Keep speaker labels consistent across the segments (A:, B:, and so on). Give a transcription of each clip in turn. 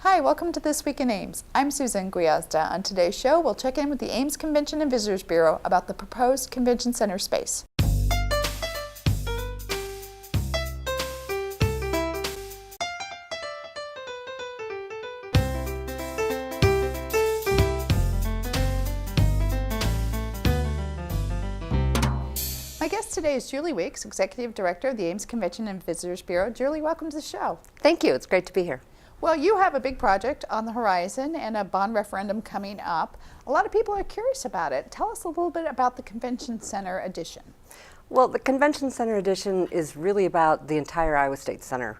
A: Hi, welcome to This Week in Ames. I'm Susan Guiazda. On today's show, we'll check in with the Ames Convention and Visitors Bureau about the proposed convention center space. My guest today is Julie Weeks, Executive Director of the Ames Convention and Visitors Bureau. Julie, welcome to the show.
B: Thank you. It's great to be here.
A: Well, you have a big project on the horizon and a bond referendum coming up. A lot of people are curious about it. Tell us a little bit about the Convention Center addition.
B: Well, the Convention Center addition is really about the entire Iowa State Center.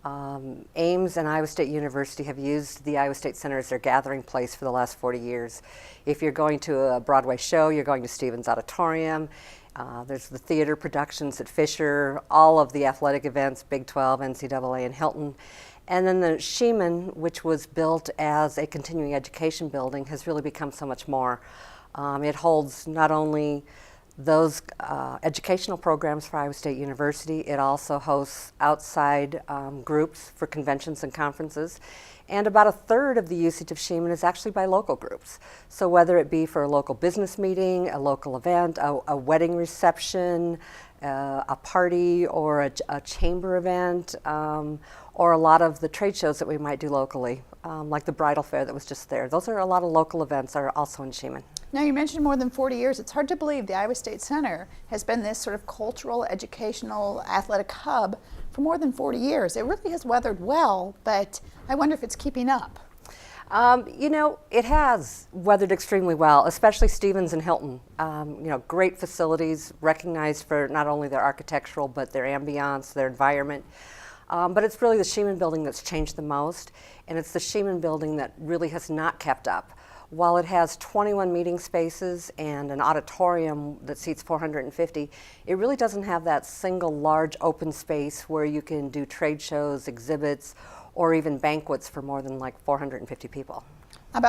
B: Ames and Iowa State University have used the Iowa State Center as their gathering place for the last 40 years. If you're going to a Broadway show, you're going to Stevens Auditorium. There's the theater productions at Fisher, all of the athletic events, Big 12, NCAA, and Hilton. And then the Sheeman, which was built as a continuing education building, has really become so much more. It holds not only those educational programs for Iowa State University, it also hosts outside groups for conventions and conferences. And about a third of the usage of Sheeman is actually by local groups. So whether it be for a local business meeting, a local event, a wedding reception, a party, or a chamber event, or a lot of the trade shows that we might do locally, like the bridal fair that was just there. Those are a lot of local events are also in Sheeman.
A: Now, you mentioned more than 40 years. It's hard to believe the Iowa State Center has been this sort of cultural, educational, athletic hub for more than 40 years. It really has weathered well, but I wonder if it's keeping up.
B: You know, it has weathered extremely well, especially Stevens and Hilton. Great facilities, recognized for not only their architectural, but their ambiance, their environment. But it's really the Sheeman building that's changed the most, and it's the Sheeman building that really has not kept up. While it has 21 meeting spaces and an auditorium that seats 450, it really doesn't have that single large open space where you can do trade shows, exhibits, or even banquets for more than like 450 people.
A: How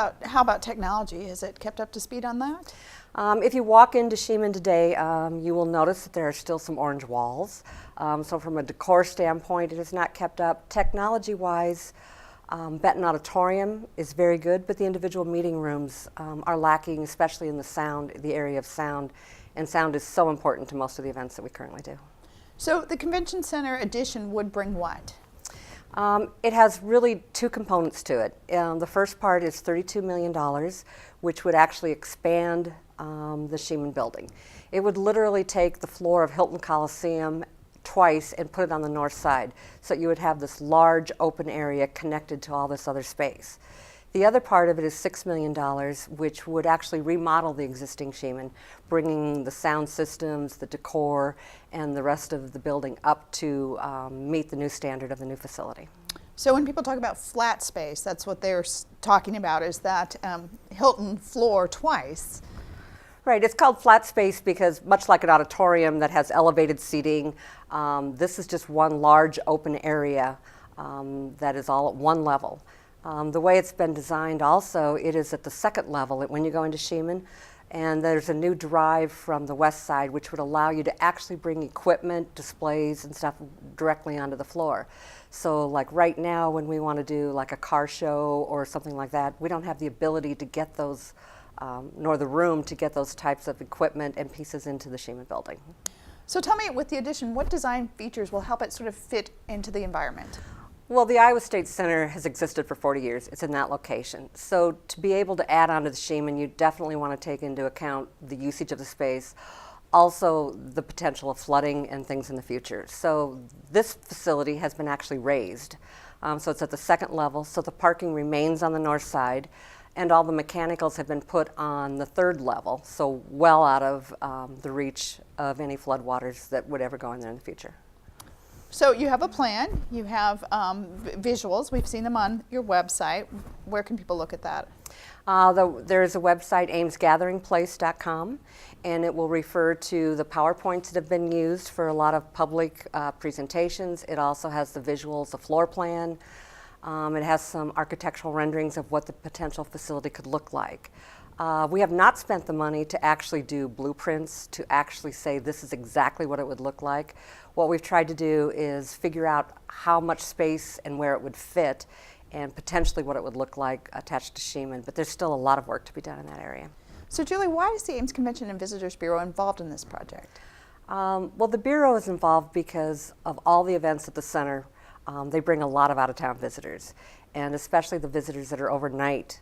A: about technology? Has it kept up to speed on that?
B: If you walk into Sheeman today, you will notice that there are still some orange walls. So from a decor standpoint, it has not kept up. Technology-wise, Benton Auditorium is very good, but the individual meeting rooms are lacking, especially in the area of sound, and sound is so important to most of the events that we currently do.
A: So the Convention Center addition would bring what?
B: It has really two components to it. The first part is $32 million, which would actually expand the Sheeman building. It would literally take the floor of Hilton Coliseum twice and put it on the north side. So you would have this large open area connected to all this other space. The other part of it is $6 million, which would actually remodel the existing Sheeman, bringing the sound systems, the decor, and the rest of the building up to meet the new standard of the new facility.
A: So when people talk about flat space, that's what they're talking about, is that Hilton floor twice.
B: Right, it's called flat space because much like an auditorium that has elevated seating, this is just one large open area that is all at one level. The way it's been designed also, it is at the second level when you go into Sheeman, and there's a new drive from the west side which would allow you to actually bring equipment, displays, and stuff directly onto the floor. So like right now when we want to do like a car show or something like that, we don't have the ability to get those nor the room to get those types of equipment and pieces into the Sheeman building.
A: So tell me, with the addition, what design features will help it sort of fit into the environment?
B: Well, the Iowa State Center has existed for 40 years. It's in that location. So to be able to add on to the Sheeman, you definitely want to take into account the usage of the space, also the potential of flooding and things in the future. So this facility has been actually raised. So it's at the second level, so the parking remains on the north side, and all the mechanicals have been put on the third level, so well out of the reach of any floodwaters that would ever go in there in the future.
A: So you have a plan, you have visuals, we've seen them on your website. Where can people look at that?
B: There is a website, amesgatheringplace.com, and it will refer to the PowerPoints that have been used for a lot of public presentations. It also has the visuals, the floor plan. It has some architectural renderings of what the potential facility could look like. We have not spent the money to actually do blueprints to actually say this is exactly what it would look like. What we've tried to do is figure out how much space and where it would fit and potentially what it would look like attached to Sheeman, but there's still a lot of work to be done in that area.
A: So Julie, why is the Ames Convention and Visitors Bureau involved in this project?
B: Well, the Bureau is involved because of all the events at the center. They bring a lot of out-of-town visitors, and especially the visitors that are overnight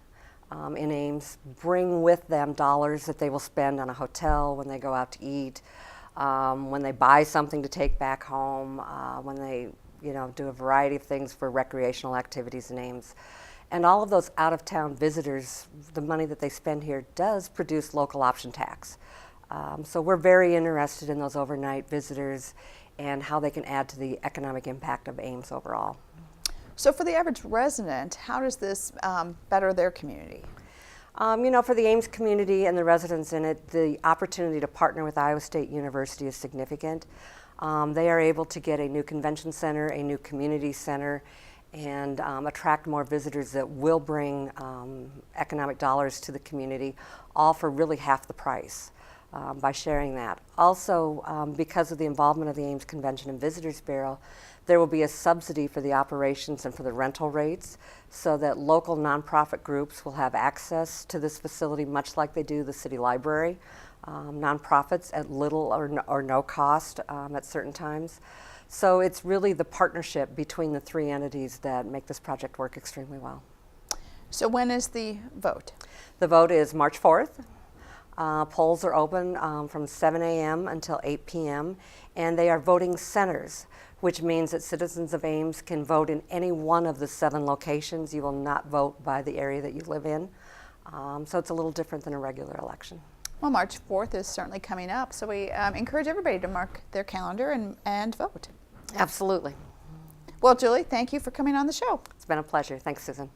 B: in Ames bring with them dollars that they will spend on a hotel, when they go out to eat, when they buy something to take back home, when they do a variety of things for recreational activities in Ames. And all of those out-of-town visitors, the money that they spend here does produce local option tax. So we're very interested in those overnight visitors and how they can add to the economic impact of Ames overall.
A: So for the average resident, how does this better their community?
B: For the Ames community and the residents in it, the opportunity to partner with Iowa State University is significant. They are able to get a new convention center, a new community center, and attract more visitors that will bring economic dollars to the community, all for really half the price by sharing that. Also, because of the involvement of the Ames Convention and Visitors Bureau, there will be a subsidy for the operations and for the rental rates, so that local nonprofit groups will have access to this facility much like they do the city library. Nonprofits at little or no cost at certain times. So it's really the partnership between the three entities that make this project work extremely well.
A: So when is the vote?
B: The vote is March 4th. Polls are open from 7 a.m. until 8 p.m. and they are voting centers, which means that citizens of Ames can vote in any one of the 7 locations. You will not vote by the area that you live in. So it's a little different than a regular election.
A: Well, March 4th is certainly coming up, so we encourage everybody to mark their calendar and vote.
B: Absolutely.
A: Well, Julie, thank you for coming on the show.
B: It's been a pleasure. Thanks, Susan.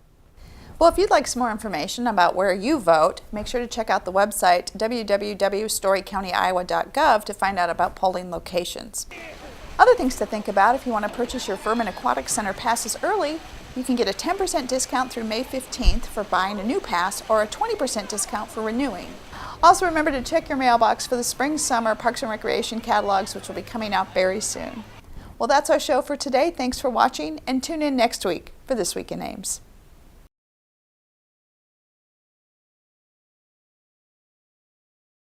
A: Well, if you'd like some more information about where you vote, make sure to check out the website www.storycountyiowa.gov to find out about polling locations. Other things to think about: if you want to purchase your Furman Aquatic Center passes early, you can get a 10% discount through May 15th for buying a new pass, or a 20% discount for renewing. Also, remember to check your mailbox for the Spring-Summer Parks and Recreation catalogs, which will be coming out very soon. Well, that's our show for today. Thanks for watching, and tune in next week for This Week in Ames.